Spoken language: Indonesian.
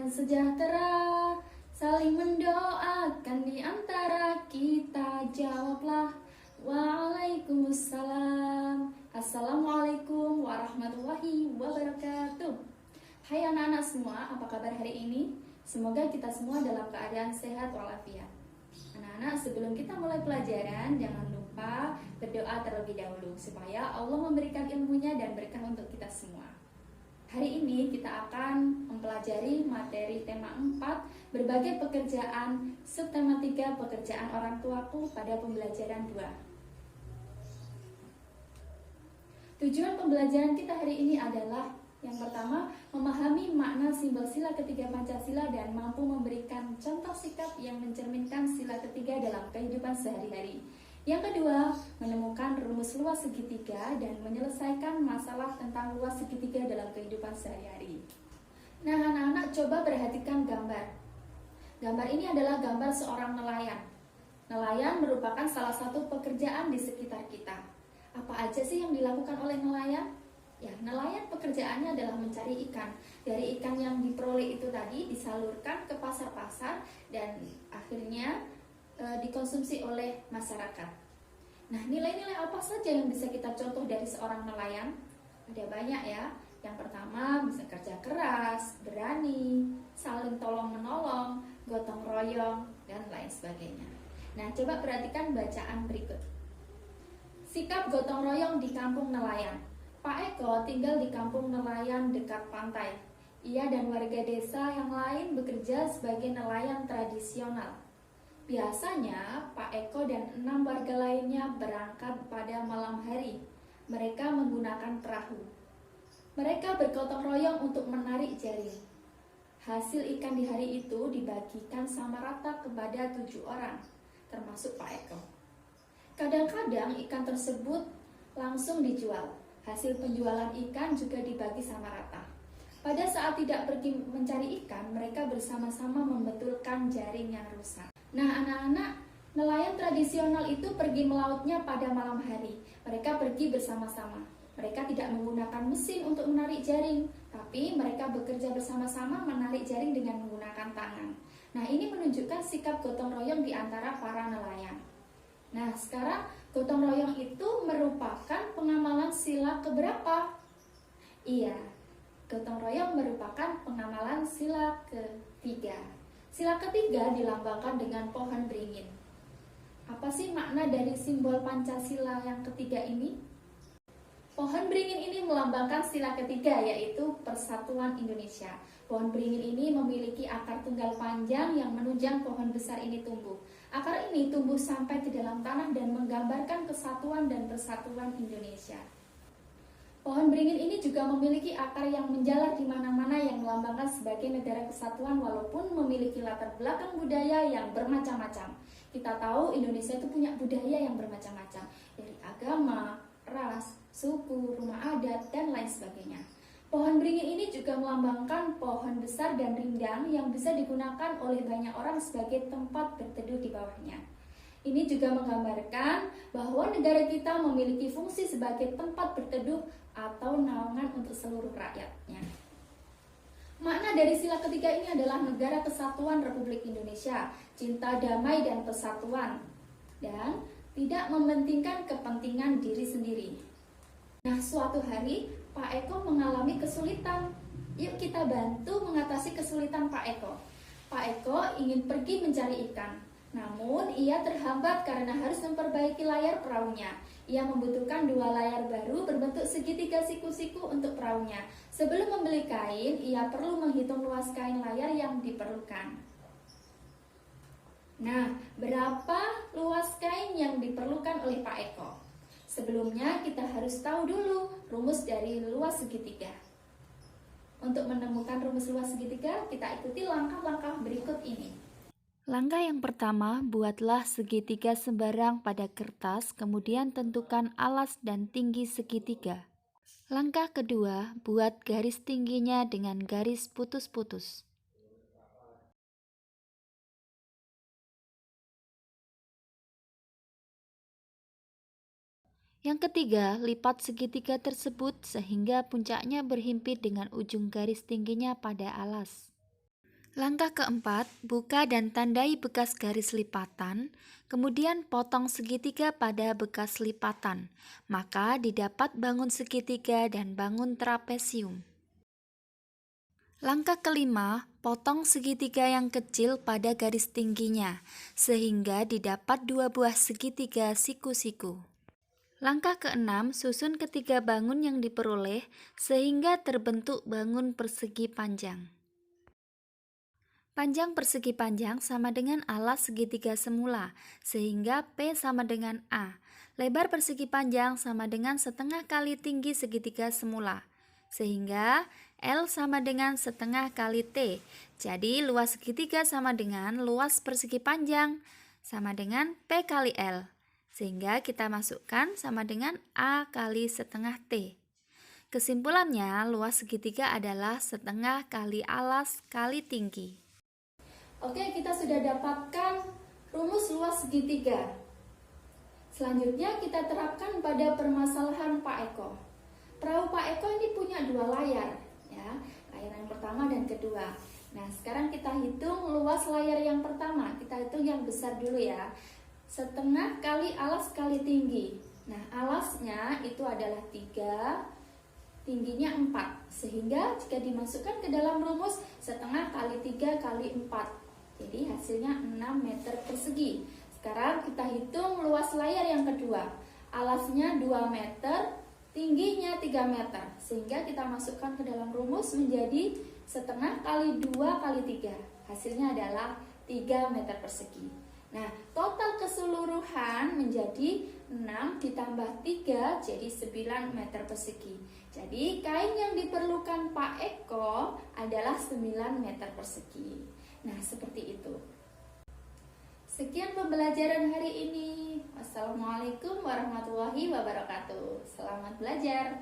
dan sejahtera, saling mendoakan di antara kita. Jawablah, Waalaikumsalam. Assalamualaikum warahmatullahi wabarakatuh. Hai anak-anak semua, apa kabar hari ini? Semoga kita semua dalam keadaan sehat walafiat. Anak-anak, sebelum kita mulai pelajaran, jangan lupa berdoa terlebih dahulu supaya Allah memberikan ilmunya dan berkah untuk kita semua. Hari ini kita akan mempelajari materi tema 4, berbagai pekerjaan, subtema 3, pekerjaan orang tuaku pada pembelajaran 2. Tujuan pembelajaran kita hari ini adalah yang pertama, memahami makna simbol sila ketiga Pancasila dan mampu memberikan contoh sikap yang mencerminkan sila ketiga dalam kehidupan sehari-hari. Yang kedua, menemukan rumus luas segitiga dan menyelesaikan masalah tentang luas segitiga dalam kehidupan sehari-hari. Nah, anak-anak coba perhatikan gambar. Gambar ini adalah gambar seorang nelayan. Nelayan merupakan salah satu pekerjaan di sekitar kita. Apa aja sih yang dilakukan oleh nelayan? Ya, nelayan pekerjaannya adalah mencari ikan. Dari ikan yang diperoleh itu tadi disalurkan ke pasar-pasar dan akhirnya dikonsumsi oleh masyarakat. Nah, nilai-nilai apa saja yang bisa kita contoh dari seorang nelayan? Ada banyak ya. Yang pertama, bisa kerja keras, berani, saling tolong-menolong, gotong royong, dan lain sebagainya. Nah, coba perhatikan bacaan berikut. Sikap gotong royong di kampung nelayan. Pak Eko tinggal di kampung nelayan dekat pantai. Ia dan warga desa yang lain bekerja sebagai nelayan tradisional. Biasanya Pak Eko dan 6 warga lainnya berangkat pada malam hari. Mereka menggunakan perahu. Mereka bergotong royong untuk menarik jaring. Hasil ikan di hari itu dibagikan sama rata kepada 7 orang, termasuk Pak Eko. Kadang-kadang ikan tersebut langsung dijual. Hasil penjualan ikan juga dibagi sama rata. Pada saat tidak pergi mencari ikan, mereka bersama-sama membetulkan jaring yang rusak. Nah, anak-anak, nelayan tradisional itu pergi melautnya pada malam hari. Mereka pergi bersama-sama. Mereka tidak menggunakan mesin untuk menarik jaring, tapi mereka bekerja bersama-sama menarik jaring dengan menggunakan tangan. Nah, ini menunjukkan sikap gotong royong di antara para nelayan. Nah, sekarang gotong royong itu merupakan pengamalan sila keberapa? Iya, gotong royong merupakan pengamalan sila ketiga. Sila ketiga dilambangkan dengan pohon beringin. Apa sih makna dari simbol Pancasila yang ketiga ini? Pohon beringin ini melambangkan sila ketiga, yaitu Persatuan Indonesia. Pohon beringin ini memiliki akar tunggal panjang yang menunjang pohon besar ini tumbuh. Akar ini tumbuh sampai ke dalam tanah dan menggambarkan kesatuan dan persatuan Indonesia. Pohon beringin ini juga memiliki akar yang menjalar di mana-mana yang melambangkan sebagai negara kesatuan walaupun memiliki latar belakang budaya yang bermacam-macam. Kita tahu Indonesia itu punya budaya yang bermacam-macam, dari agama, ras, suku, rumah adat, dan lain sebagainya. Pohon beringin ini juga melambangkan pohon besar dan rindang yang bisa digunakan oleh banyak orang sebagai tempat berteduh di bawahnya. Ini juga menggambarkan bahwa negara kita memiliki fungsi sebagai tempat berteduh atau naungan untuk seluruh rakyatnya. Makna dari sila ketiga ini adalah negara kesatuan Republik Indonesia, cinta damai dan persatuan, dan tidak mementingkan kepentingan diri sendiri. Nah, suatu hari Pak Eko mengalami kesulitan. Yuk kita bantu mengatasi kesulitan Pak Eko. Pak Eko ingin pergi mencari ikan. Namun ia terhambat karena harus memperbaiki layar perahunya. Ia membutuhkan 2 layar baru berbentuk segitiga siku-siku untuk perahunya. Sebelum membeli kain, ia perlu menghitung luas kain layar yang diperlukan. Nah, berapa luas kain yang diperlukan oleh Pak Eko? Sebelumnya kita harus tahu dulu rumus dari luas segitiga. Untuk menemukan rumus luas segitiga, kita ikuti langkah-langkah berikut ini. Langkah yang pertama, buatlah segitiga sembarang pada kertas, kemudian tentukan alas dan tinggi segitiga. Langkah kedua, buat garis tingginya dengan garis putus-putus. Yang ketiga, lipat segitiga tersebut sehingga puncaknya berhimpit dengan ujung garis tingginya pada alas. Langkah keempat, buka dan tandai bekas garis lipatan, kemudian potong segitiga pada bekas lipatan, maka didapat bangun segitiga dan bangun trapesium. Langkah kelima, potong segitiga yang kecil pada garis tingginya, sehingga didapat 2 buah segitiga siku-siku. Langkah keenam, susun ketiga bangun yang diperoleh, sehingga terbentuk bangun persegi panjang. Panjang persegi panjang sama dengan alas segitiga semula, sehingga P sama dengan A. Lebar persegi panjang sama dengan setengah kali tinggi segitiga semula, sehingga L sama dengan setengah kali T. Jadi luas segitiga sama dengan luas persegi panjang, sama dengan P kali L. Sehingga kita masukkan sama dengan A kali setengah T. Kesimpulannya, luas segitiga adalah setengah kali alas kali tinggi. Oke, kita sudah dapatkan rumus luas segitiga. Selanjutnya kita terapkan pada permasalahan Pak Eko. Perahu Pak Eko ini punya 2 layar, ya, layar yang pertama dan kedua. Nah, sekarang kita hitung luas layar yang pertama. Kita hitung yang besar dulu ya. Setengah kali alas kali tinggi. Nah, alasnya itu adalah 3, tingginya 4. Sehingga jika dimasukkan ke dalam rumus, setengah kali 3 kali 4. Jadi hasilnya 6 meter persegi. Sekarang kita hitung luas layar yang kedua. Alasnya 2 meter, tingginya 3 meter. Sehingga kita masukkan ke dalam rumus menjadi setengah kali 2 kali 3. Hasilnya adalah 3 meter persegi. Nah, total keseluruhan menjadi 6 ditambah 3 jadi 9 meter persegi. Jadi kain yang diperlukan Pak Eko adalah 9 meter persegi. Nah, seperti itu. Sekian pembelajaran hari ini. Wassalamualaikum warahmatullahi wabarakatuh. Selamat belajar.